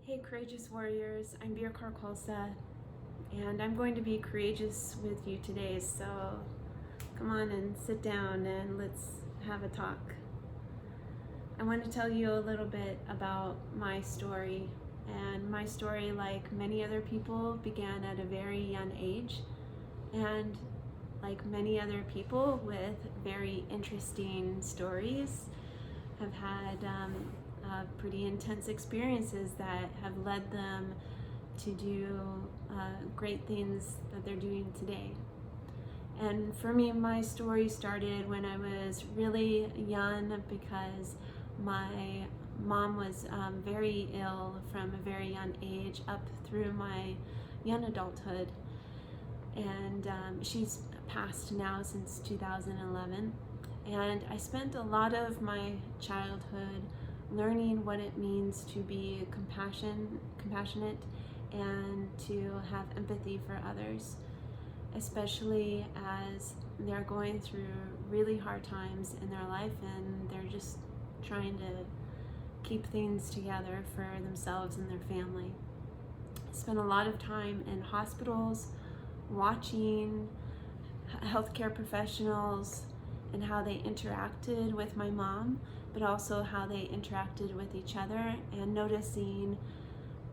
Hey courageous warriors, I'm Bir Kaur, and I'm going to be courageous with you today, so come on and sit down and let's have a talk. I want to tell you a little bit about my story, and my story, like many other people, began at a very young age, and like many other people with very interesting stories, have had pretty intense experiences that have led them to do great things that they're doing today. And for me, my story started when I was really young because my mom was very ill from a very young age up through my young adulthood. And she's passed now since 2011. And I spent a lot of my childhood learning what it means to be compassionate and to have empathy for others, especially as they're going through really hard times in their life and they're just trying to keep things together for themselves and their family. I spent a lot of time in hospitals watching healthcare professionals and how they interacted with my mom, but also how they interacted with each other, and noticing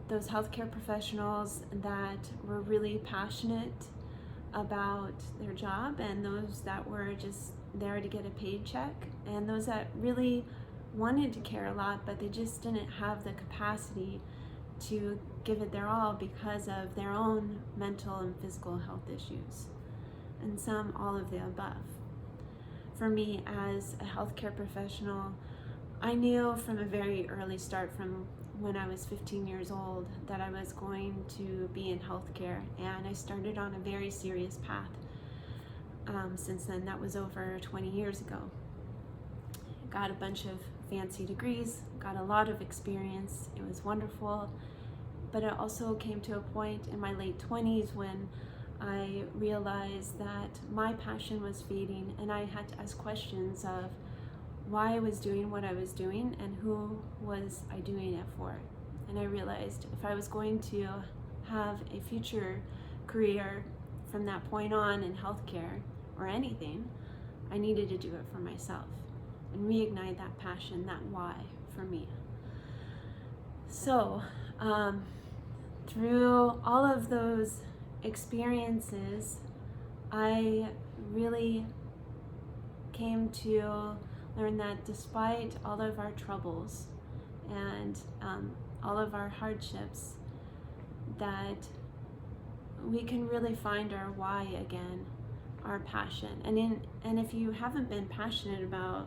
those healthcare professionals that were really passionate about their job, and those that were just there to get a paycheck, and those that really wanted to care a lot, but they just didn't have the capacity to give it their all because of their own mental and physical health issues, and some all of the above. For me, as a healthcare professional, I knew from a very early start, from when I was 15 years old, that I was going to be in healthcare, and I started on a very serious path. Since then, that was over 20 years ago. Got a bunch of fancy degrees, got a lot of experience. It was wonderful, but it also came to a point in my late 20s when I realized that my passion was fading, and I had to ask questions of why I was doing what I was doing and who was I doing it for. And I realized if I was going to have a future career from that point on in healthcare or anything, I needed to do it for myself and reignite that passion, that why for me. So through all of those experiences, I really came to learn that despite all of our troubles and all of our hardships, that we can really find our why again, our passion. And if you haven't been passionate about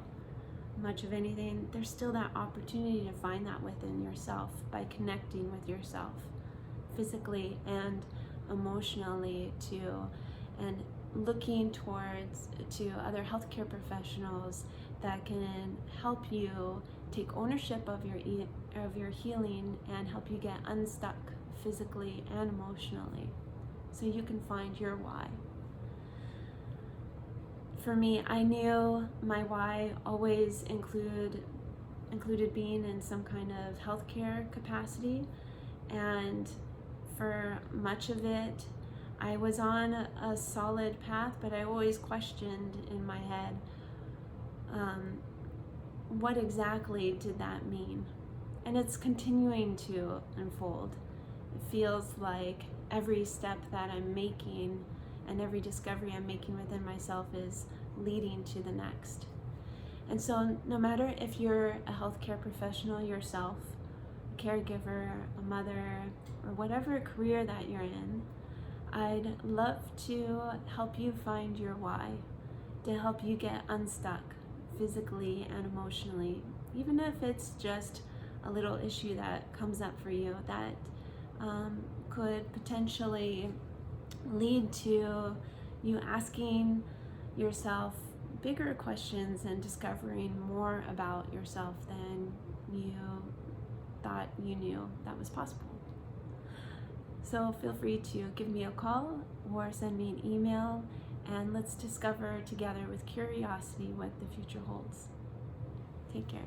much of anything, there's still that opportunity to find that within yourself by connecting with yourself physically and emotionally too, and looking towards to other healthcare professionals that can help you take ownership of your healing and help you get unstuck physically and emotionally, so you can find your why. For me, I knew my why always included being in some kind of healthcare capacity, and for much of it, I was on a solid path, but I always questioned in my head, what exactly did that mean? And it's continuing to unfold. It feels like every step that I'm making and every discovery I'm making within myself is leading to the next. And so no matter if you're a healthcare professional yourself, a caregiver, a mother, or whatever career that you're in, I'd love to help you find your why, to help you get unstuck physically and emotionally, even if it's just a little issue that comes up for you that could potentially lead to you asking yourself bigger questions and discovering more about yourself than you thought you knew that was possible. So feel free to give me a call or send me an email, and let's discover together with curiosity what the future holds. Take care.